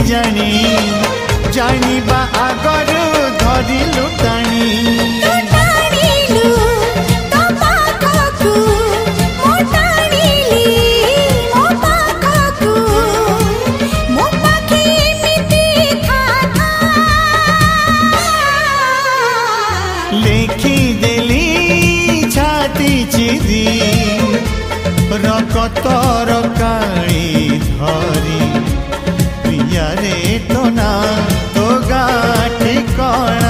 जानी जानिबा आगरु धरिलु टाणी लेखी देली छाती चिरी रकतर काली धरी प्रिया रे तो ना तो गाठी कणा।